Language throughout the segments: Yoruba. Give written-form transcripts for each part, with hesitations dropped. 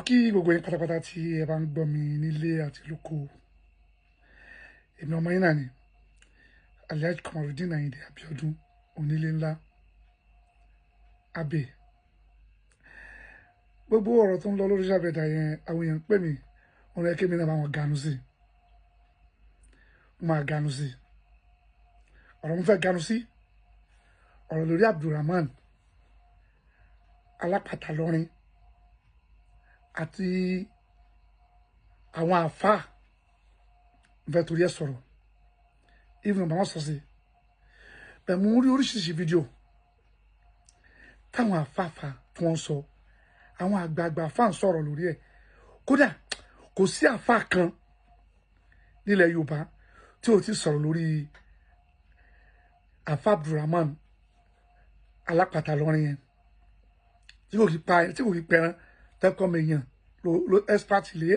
kí gbogbo yín pátápátá tí ẹ bá ń gbọ́ mi nílé àti lóko èmi ọmọ yín náà ni Alhaji Kamarudeen Ayinde Abiodun onílé ńlá Abbey. Gbogbo ọ̀rọ̀ tó ń lọ lórí ṣàbẹ̀dà yẹn àwọn èèyàn pè mí wọn rẹ kí mi náà bá wọn ganu sí máa ganu sí ọ̀rọ̀ mo fẹ́ ganu sí ọ̀rọ̀ lórí Abdulrahman Alápàtà Ìlọrin àti àwọn àfáà fẹ́ torí ẹ̀ sọ̀rọ̀ even bá wọn sọ sí bẹ́ẹ̀ mo rí oríṣiríṣi fídíò táwọn àfáàfà tí wọ́n sọ àwọn àgbààgbà àfáà ń sọ̀rọ̀ lórí ẹ̀ kódà kò sí àfáà kan nílẹ̀ Yorùbá tí ó ti sọ̀rọ̀ lórí àfáà Abdulrahman Alápàtà Ìlọrin yẹn tí kò kí pẹran tẹ́kọ̀ mi yàn lo expert lé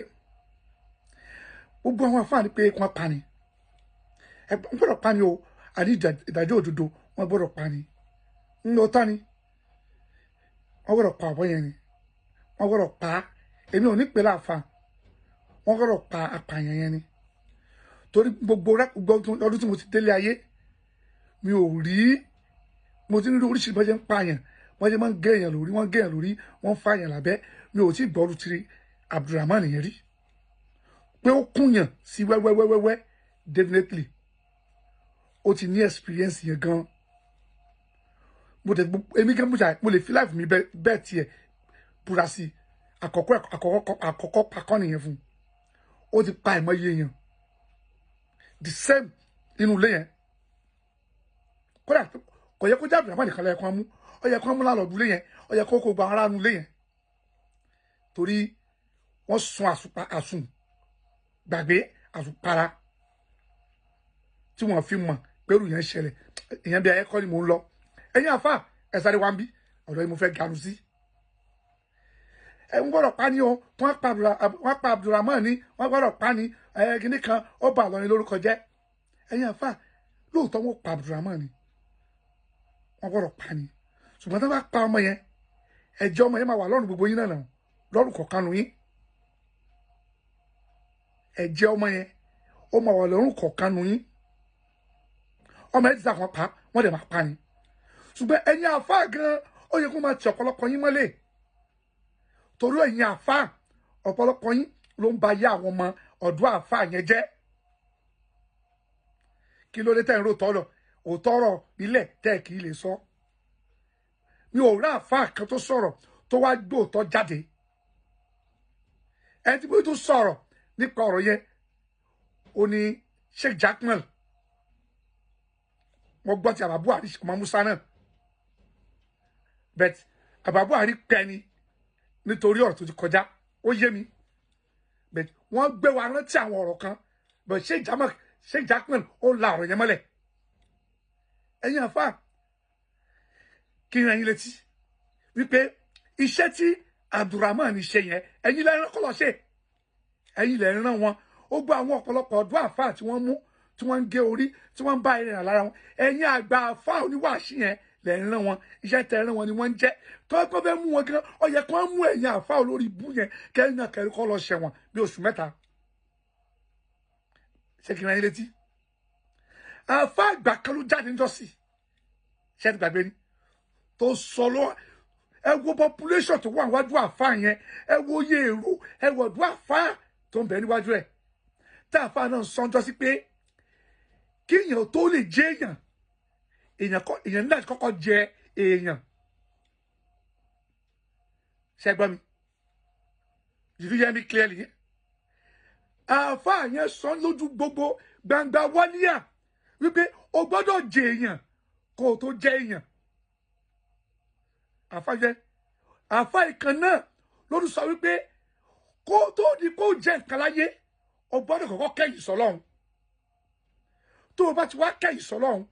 gbogbo àwọn àfáà ní pé wọ́n pa ni wọ́n gbọ́dọ̀ pa ni o àní ìdájọ́ òdodo wọ́n gbọ́dọ̀ pa ni ń lọ tán ni wọ́n gbọ́dọ̀ pa àbọ̀ yẹn ni wọ́n gbọ́dọ̀ pa èmi ò ní pè láàfà wọ́n gbọ́dọ̀ pa apààyàn yẹn ni torí gbogbo ọdún tí mo ti délé ayé mi ò rí mo ti rí oríṣiríṣi bọ́jẹ́ ń pààyàn wọ́n jẹ́ máa ń gé èèyàn lórí wọ́n gé èèyàn lórí wọ́n fa èèyàn lábẹ́ mi ò tí ì gbọ́rú tiri Abdulrahman yẹn rí pé ó kúnyàn sí wẹ́wẹ́wẹ́wẹ́ definitely ó ti ní experience yẹn gan mo tẹ èmi gan mo lè fi life mi bẹ́ẹ̀ tiẹ̀ búra sí àkọ́kọ́ pakọ́ nìyẹn fún ó ti pa ìmọ̀ iye yẹn the same inú ilé yẹn kódà kò yẹ kó jẹ́ Abdulrahman nìkan lẹ́yìn kan mú ó yẹ kó mú lálọ́ọ̀dún ilé yẹn ó yẹ kó gba ara nu ilé yẹn torí wọ́n sun àsùn gbàgbé àsùnpara tí wọ́n fi mọ̀ pẹ̀lú yẹn ṣẹlẹ̀ èèyàn bí ayẹ́kọ́ ni mò ń lọ ẹ̀yin àfà ẹ̀ sáré wá ń bí ọ̀dọ̀ yìí mo fẹ́ ganu sí ẹ̀ ń gbọ́dọ̀ pa ni o wọ́n pa Abdulrahman ni wọ́n gbọ́dọ̀ pa ni kíní kan ó bà Ìlọrin lórúkọ jẹ́ ẹ̀yin àfà lóòótọ́ wọ́n pa Abdulrahman ni wọ́n gbọ́dọ̀ pa ni ṣùgbọ́n tí wọ́n bá pa ọmọ yẹn ẹ̀jẹ̀ ọmọ yẹn máa wà lọ́rùn gbogbo yín náà lọ́rùn kọ̀ọ̀kan nù yín ẹ̀jẹ̀ ọmọ yẹn ó máa wà lọ́rùn kọ̀ọ̀kan nù yín ọmọ yẹn ti sàkàn pa wọ́n dẹ̀ máa pa ni ṣùgbọ́n ẹ̀yin àfáà gan ó yẹ kó máa ti ọ̀pọ̀lọpọ̀ yín mọ́lẹ̀ torí ẹ̀yin àfáà ọ̀pọ̀lọpọ̀ yín ló ń ba yé àwọn ọmọ ọ̀dọ́ àfáà yẹn jẹ́ kí ló dé tẹ́ ń rò tọ́lọ̀ òótọ́rọ̀ ilẹ̀ tẹ́ kì í lè sọ mi ò rá àfáà kan tó sọ̀rọ̀ tó wá gbóòótọ́ jáde ẹni tí mo tó sọ̀rọ̀ nípa ọ̀rọ̀ yẹn ó ní Sheikh Jaqmal mo gbọ́ ti Baba Buhari ọmọ Musa náà but Baba Buhari pẹ́ ni nítorí ọ̀rọ̀ tó ti kọjá ó yé mi but wọ́n gbé wa rántí àwọn ọ̀rọ̀ kan but Sheikh Jaqmal ó la ọ̀rọ̀ yẹn mọ́lẹ̀ ẹ̀yin àfáà kí n rán yín létí wípé iṣẹ́ tí Abdulrahman ṣe yẹn ẹ̀yin lẹ́rán kọ́ lọ ṣe ẹ̀yin lẹ́rán wọn ó gbọ́ àwọn ọ̀pọ̀lọpọ̀ ọ̀dọ́ àfáà tí wọ́n mú tí wọ́n ń gé orí tí wọ́n ń bá ẹ̀rìn lára wọn ẹ̀yin àgbà àfáà oníwàásí yẹn lẹ́rán wọn iṣẹ́ tẹ̀rán wọn ni wọ́n ń jẹ́ tọ́kọ́ fẹ́ mú wọn gan ó yẹ kó mú ẹ̀yin àfáà olórí ibú yẹn kẹ́rin náà kẹ́rin kọ́ lọ ṣẹ̀wọ̀n bí oṣù mẹ́ta ṣé kí n rán yín létí àfáà àgbà kan ló jáde ńjọ́sí ṣé ti gbàgbé ni tó sọ lọ ẹ wo population tó wà níwájú àfáà yẹn ẹ wo iye èrò ẹ wo ọdún àfáà tó ń bẹ níwájú ẹ tá àfáà náà sọjọ́ sí pé kí èèyàn tó lè jẹ èèyàn nígbà tí kọ́kọ́ jẹ èèyàn ṣe gbọ́ mi you hear me clearly àfáà yẹn sọ lójú gbogbo gbangba wálíà wípé o gbọ́dọ̀ jẹ èèyàn kó o tó jẹ èèyàn àfáà ìkan náà lórí sọ wípé kó tó di kó jẹ nǹkan láyé o gbọ́dọ̀ kọ́kọ́ kẹ́yìn sọ́lọ́run tó o bá ti wá kẹ́yìn sọ́lọ́run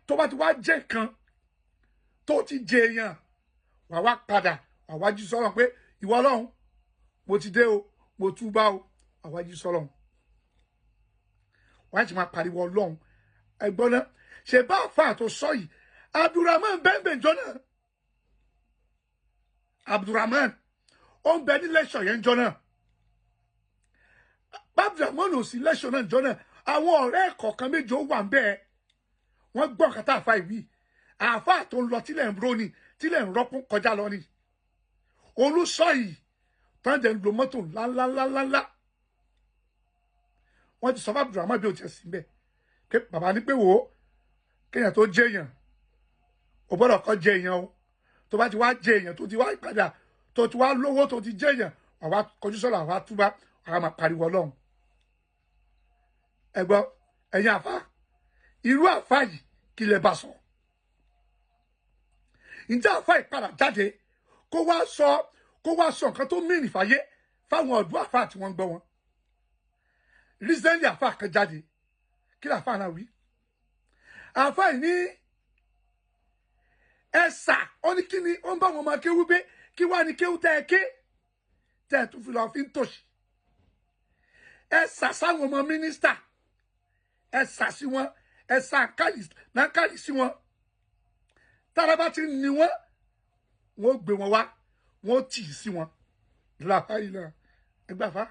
tó bá ti wá jẹ nǹkan tó ti jẹ èèyàn wà wá padà wà wá jí sọ́lọ́run pé ìwọ Ọlọ́run mo ti dé o mo túbá o wà wá jí sọ́lọ́run wà á ti máa pariwo Ọlọ́run ẹ̀gbọ́n náà ṣe bá àfáà tó sọ yìí Abdulrahman bẹ́ẹ̀ jọ náà Abdulrahman ó ń bẹ ní lẹ́ṣọ̀ yẹn jọ náà Abdulrahman ò sí lẹ́ṣọ̀ náà jọ náà àwọn ọ̀rẹ́ kọ̀ọ̀kan méjì ó wà ń bẹ́ẹ̀ wọ́n gbọ́ kàtà àfa ìwí àfa tó ń lọ tílẹ̀ ń ro ni tílẹ̀ ń rọ́pún kọjá lọ ni olùsọ yìí tán jẹ́ ń lo mọ́tò ńláńláńláńlá wọ́n ti sọ fún Abdulrahman bí o ti sí bẹ́ẹ̀ pé bàbá ní pé wò ó kéèyàn tó jẹ́ èèyàn ò gbọ́dọ̀ kọ́ jẹ́ èèyàn o tó bá ti wá jẹ́ èèyàn tó ti wá ìpadà tó ti wá lówó tó ti jẹ́ èèyàn àwa kọjú sọ́rọ̀ àwa túbá àwa máa pariwo Ọlọ́run ẹ gbọ́ ẹ̀yin àfa irú àfa yìí kí lè bá sọ ǹjẹ́ àfa ìpadà jáde kó wá sọ nǹkan tó mìíràn fàyè fáwọn ọ̀dọ́ àfa tí wọ́n ń gbọ́ wọn recently àfa kan jáde kí lè àfa náà wí àfa yìí ní ẹ̀sà ó ní kí ni ó ń bá wọn máa kéwú pé kí wá ní kéwú tẹ́ ẹ ké tẹ́ ẹ tún fi lọ fi ń tòṣì ẹ̀sà sáwọn ọmọ mínísítà ẹ̀sà sí wọn ẹ̀sà nákàlì sí wọn tára bá ti ní wọn wọn ó gbé wọn wá wọn ó tì í sí wọn láàyè ẹgbàfà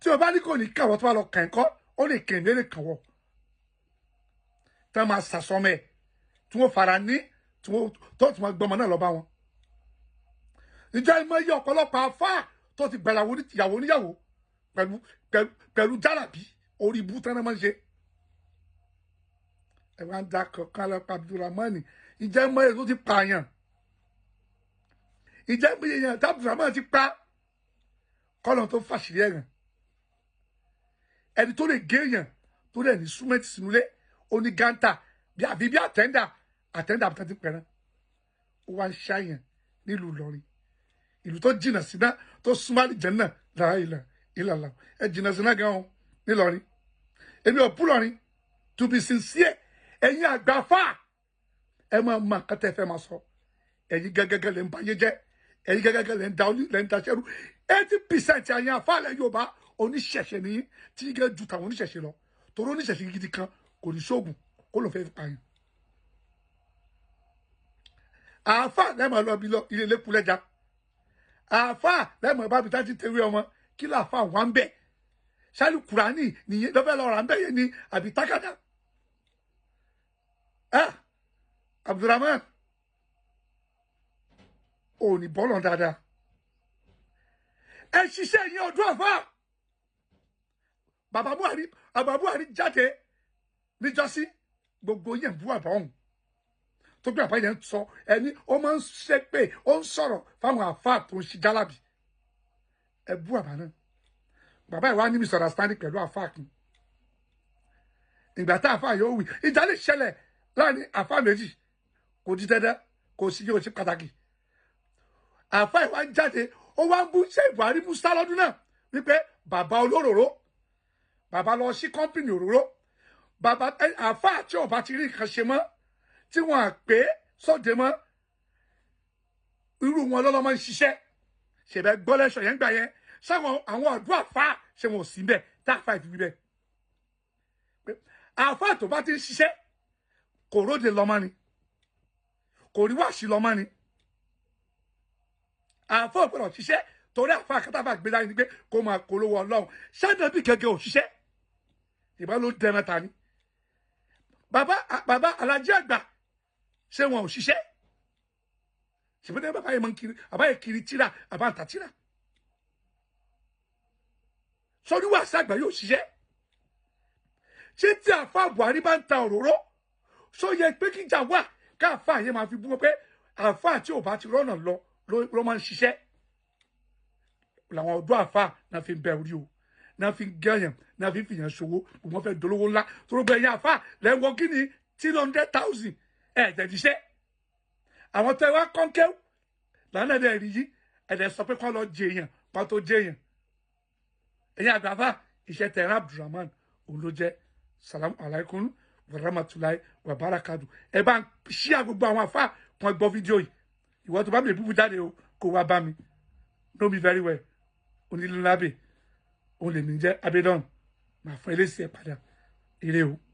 tí o bá ní kò ní kàwọ́ tó bá lọ kàn kọ́ ó lè kàn lé lè kàwọ́ tá máa sàsọmọ ẹ̀ tí wọ́n fara ní tí wọ́n gbọmọ náà lọ bá wọn ìjọ ìmọ̀ iye ọ̀pọ̀lọpọ̀ afá tó ti gbàyàwó níyàwó pẹ̀lú jálàbí orí ibú tán náà máa ń ṣe ẹ wá ń da kankan lọ pa Abdulrahman ìjọ ìmọ̀ iye tó ti pààyàn ìjọ ìmọ̀ iye yẹn tí Abdulrahman ti pa kọ́nà tó fàṣírí ẹ̀ràn ẹni tó lè gé èèyàn tó lè ní súnmẹ́tì sínú ilé oní gántà bí àbí bí àtẹ́ndà bí tán ti pẹ̀rán ó wá ń ṣàyàn nílùú Ìlọrin ìlú tó jìnnà síná tó súnmọ́ àlìjẹ́nnà láàyè ìlàlà ẹ jìnnà síná gan-an nílọrin èmi ò búlọrin to be sincere ẹ̀yin àgbàfà ẹ máa ma nǹkan tẹ́ fẹ́ máa sọ ẹ̀yin gẹ́gẹ́gẹ́ lẹ́ ń báyé jẹ́ ẹ̀yin gẹ́gẹ́gẹ́ lẹ́ ń da ṣẹ́rú 80% àyìn àfàlẹ̀ Yorùbá oníṣẹ̀ṣẹ̀ ní tí gẹ́ ju tàwọn oníṣẹ̀ṣẹ̀ lọ torí oníṣẹ̀ṣẹ̀ gidi kan kò ní ṣoògùn kó ló fẹ́ fi pààyàn àáfà lẹ́mọ̀ lọ bí lọ ilé lẹ́kùlẹ́já àáfà lẹ́mọ̀ bá bi tá ti tẹ̀wé ọmọ kí láàfà wà ń bẹ̀ ṣáàlù kùránì nìyẹn lọ́fẹ́ lọ rà ń bẹ̀ yẹn ní àbí tákàdá Abdulrahman ò ní bọ́lọ̀ dáadáa ẹ ṣiṣẹ́ yẹn ọdún àfà bàbá Buhari jáde níjọ́sí gbogbo yẹn bú àbá ọ̀hún tó gbé àbá yẹn sọ ẹni ó máa ń ṣe pé ó ń sọ̀rọ̀ fáwọn àfáà tó ń ṣe jálàbì ẹ bú àbá náà bàbá ìwà ní misunderstanding pẹ̀lú àfáà kan ìgbà tá àfáà yóò wí ìjà lè ṣẹlẹ̀ láàrin àfáà méjì kò di dandan kò sí yóò ṣe pàtàkì àfáà ìwà ń jáde ó wá ń bú ṣé Buhari musa lọ́dún náà wípé bàbá olóróró bàbá lọ sí kọ́ńpìnì òróró bàbá àfáà tí ọba ti rí nǹkan ṣe mọ́ tí wọn à pé sóde mọ́ irú wọn lọ́lọ́ máa ń ṣiṣẹ́ ṣẹ̀bẹ̀ gbọ́lẹ́sọ̀ yẹn gbà yẹn sáwọn àwọn àdúrà àfáà ṣe wọn ò sí bẹ́ẹ̀ tá àfáà ìfi bẹ́ẹ̀ àfáà tó bá ti ń ṣiṣẹ́ kò róde lọ́mọ ni kò rí wàásì lọ́mọ ni àfáà ò gbọ́dọ̀ ṣiṣẹ́ torí àfáà kátàfà gbé láyé ni pé kó máa polówó Ọlọ́run ṣáàdàbí gẹ́gẹ́ òṣìṣẹ́ ìbá ló dẹ mẹ́ta ni bàbá Alájí Àgbà ṣé wọn ò ṣiṣẹ́ ṣèpédé bàbá yẹn mọ kiri bàbá yẹn kiri tíra bàbá ń ta tíra sọdún wà sí àgbà yóò ṣiṣẹ́ ṣé tí àfa Buhari bá ń ta òróró sọ yẹ pé kíjà wà káàfà yẹn máa fi bú wọn pé àfa tí ò bá ti rọ́nà ló máa ń ṣiṣẹ́ làwọn ọ̀dọ́ àfa náà fi bẹ orí o náà fi gẹ̀yàn náà fi fìyàn ṣòwò wọn fẹ́ dolówó ńlá tó ló gbẹ yẹn àfa lẹ́wọ̀n kí ni 300,000 ẹ̀ẹ́dẹ̀díṣẹ́ àwọn tẹ́ wá kọ́ńkẹ́ lánà ẹ̀dẹ̀ rí yí ẹ̀dẹ̀ sọ pé kọ́ lọ jẹ èèyàn pa tó jẹ èèyàn ẹ̀yìn àgbàfà iṣẹ́ tẹ̀ ẹ̀rán Abdulrahman òun ló jẹ́ salamu alaykum wa rahmatulahi wa barakatu ẹ bá ń ṣí àgbogbo àwọn àfà kan gbọ́ fídíò yìí ìwọ tó bá mi búbu jáde o kó wá bá mi know me very well onílùlábè òun lè mi jẹ́ abedon màá fún eléyìí ẹ̀ padà ire o.